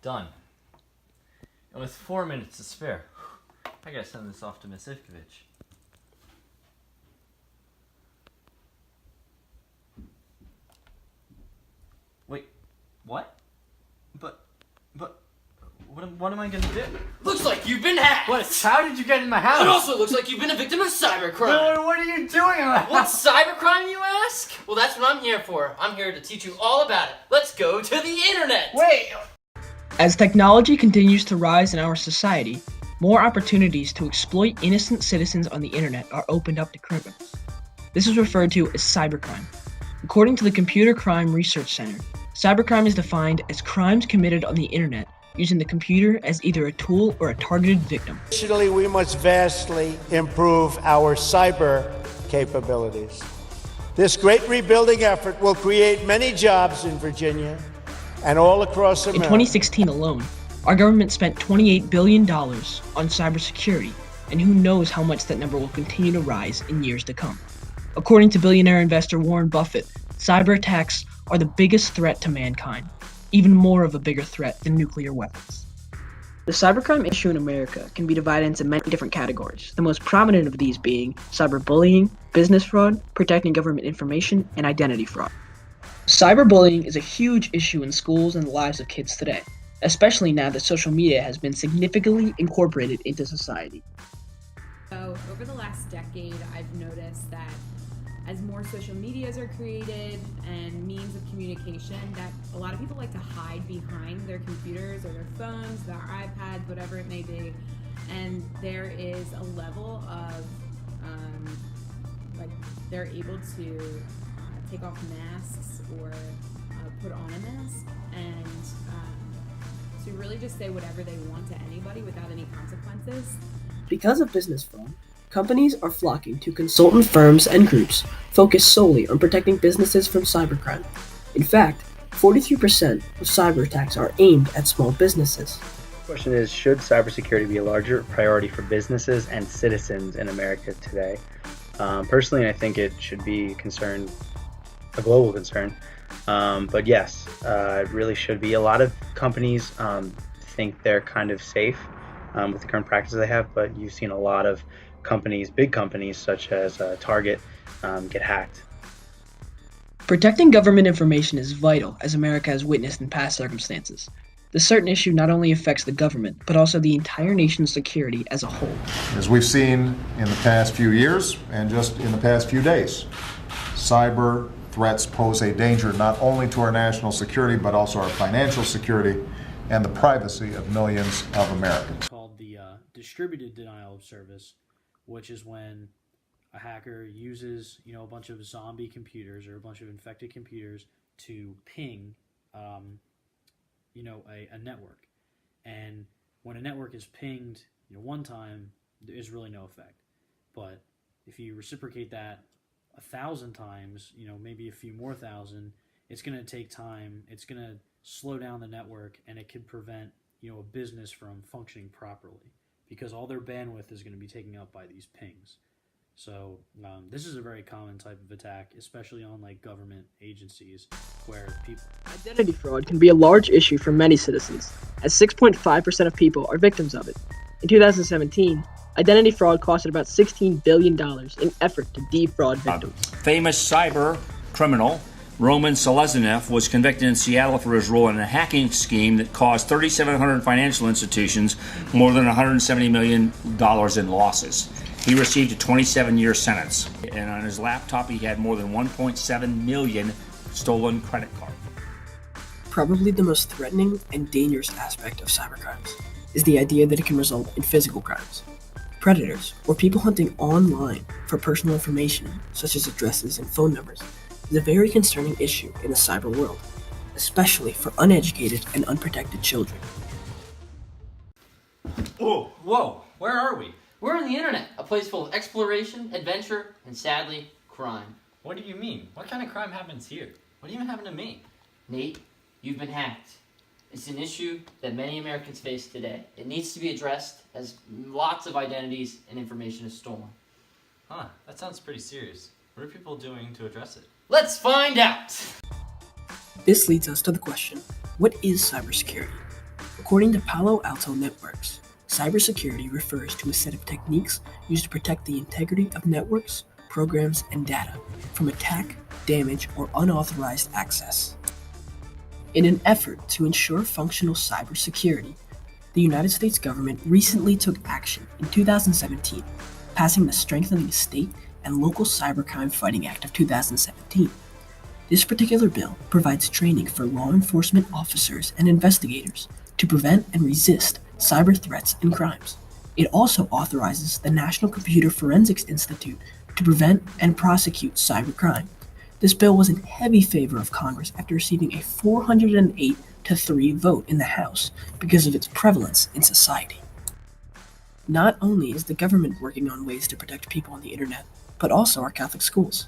Done. And with 4 minutes to spare, I gotta send this off to Miss Ivkovich. Wait, what? But, what am I gonna do? Looks like you've been hacked! What? How did you get in my house? It also looks like you've been a victim of cybercrime! What are you doing in my house? What's cybercrime, you ask? Well, that's what I'm here for. I'm here to teach you all about it. Let's go to the internet! Wait! As technology continues to rise in our society, more opportunities to exploit innocent citizens on the internet are opened up to criminals. This is referred to as cybercrime. According to the Computer Crime Research Center, cybercrime is defined as crimes committed on the internet using the computer as either a tool or a targeted victim. Additionally, we must vastly improve our cyber capabilities. This great rebuilding effort will create many jobs in Virginia and all across America. In 2016 alone, our government spent $28 billion on cybersecurity, and who knows how much that number will continue to rise in years to come. According to billionaire investor Warren Buffett, cyber attacks are the biggest threat to mankind, even more of a bigger threat than nuclear weapons. The cybercrime issue in America can be divided into many different categories, the most prominent of these being cyberbullying, business fraud, protecting government information, and identity fraud. Cyberbullying is a huge issue in schools and the lives of kids today, especially now that social media has been significantly incorporated into society. So over the last decade, I've noticed that as more social medias are created and means of communication, that a lot of people like to hide behind their computers or their phones, their iPads, whatever it may be. And there is a level of, they're able to take off masks or put on a mask and to really just say whatever they want to anybody without any consequences. Because of business fraud, companies are flocking to consultant firms and groups focused solely on protecting businesses from cybercrime. In fact, 43% of cyber attacks are aimed at small businesses. The question is, should cybersecurity be a larger priority for businesses and citizens in America today? Personally, I think it should be a global concern. But yes, it really should be. A lot of companies think they're kind of safe with the current practices they have, but you've seen a lot of companies, big companies such as Target, get hacked. Protecting government information is vital, as America has witnessed in past circumstances. This certain issue not only affects the government, but also the entire nation's security as a whole. As we've seen in the past few years, and just in the past few days, cyber threats pose a danger not only to our national security, but also our financial security and the privacy of millions of Americans. Called the distributed denial of service, which is when a hacker uses, a bunch of zombie computers or a bunch of infected computers to ping, a network. And when a network is pinged, one time, there is really no effect. But if you reciprocate that 1,000 times, maybe a few more thousand, it's going to take time. It's going to slow down the network, and it could prevent, a business from functioning properly because all their bandwidth is going to be taken up by these pings. So this is a very common type of attack, especially on government agencies where people... Identity fraud can be a large issue for many citizens, as 6.5% of people are victims of it. In 2017, identity fraud costed about $16 billion in effort to defraud victims. Famous cyber criminal Roman Seleznev was convicted in Seattle for his role in a hacking scheme that caused 3,700 financial institutions more than $170 million in losses. He received a 27-year sentence, and on his laptop he had more than 1.7 million stolen credit cards. Probably the most threatening and dangerous aspect of cybercrimes is the idea that it can result in physical crimes. Predators, or people hunting online for personal information, such as addresses and phone numbers, is a very concerning issue in the cyber world, especially for uneducated and unprotected children. Oh, whoa, where are we? We're on the internet, a place full of exploration, adventure, and sadly, crime. What do you mean? What kind of crime happens here? What even happened to me? Nate, you've been hacked. It's an issue that many Americans face today. It needs to be addressed as lots of identities and information is stolen. Huh, that sounds pretty serious. What are people doing to address it? Let's find out! This leads us to the question, what is cybersecurity? According to Palo Alto Networks, cybersecurity refers to a set of techniques used to protect the integrity of networks, programs, and data from attack, damage, or unauthorized access. In an effort to ensure functional cybersecurity, the United States government recently took action in 2017, passing the Strengthening State and Local Cybercrime Fighting Act of 2017. This particular bill provides training for law enforcement officers and investigators to prevent and resist cyber threats and crimes. It also authorizes the National Computer Forensics Institute to prevent and prosecute cybercrime. This bill was in heavy favor of Congress after receiving a 408-3 vote in the House because of its prevalence in society. Not only is the government working on ways to protect people on the internet, but also our Catholic schools.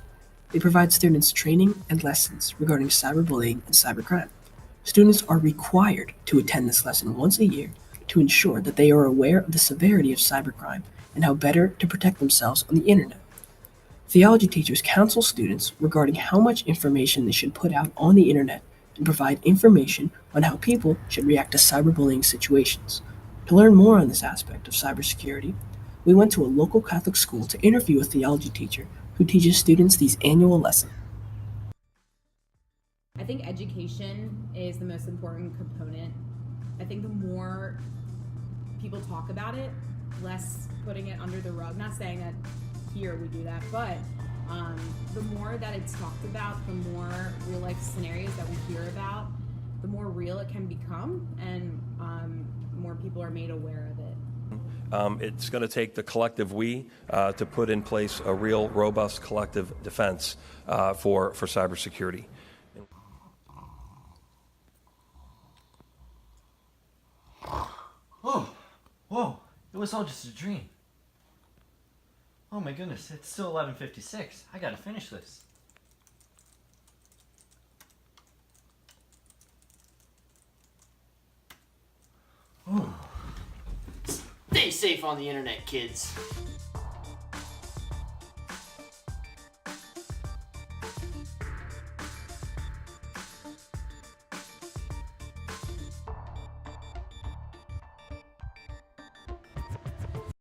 They provide students training and lessons regarding cyberbullying and cybercrime. Students are required to attend this lesson once a year to ensure that they are aware of the severity of cybercrime and how better to protect themselves on the internet. Theology teachers counsel students regarding how much information they should put out on the internet and provide information on how people should react to cyberbullying situations. To learn more on this aspect of cybersecurity, we went to a local Catholic school to interview a theology teacher who teaches students these annual lessons. I think education is the most important component. I think the more people talk about it, less putting it under the rug. Not saying that here we do that, but the more that it's talked about, the more real life scenarios that we hear about, the more real it can become, and more people are made aware of it. It's going to take the collective we to put in place a real robust collective defense for cybersecurity. Oh, whoa, it was all just a dream. Oh my goodness, it's still 11:56. I gotta finish this. Stay safe on the internet, kids.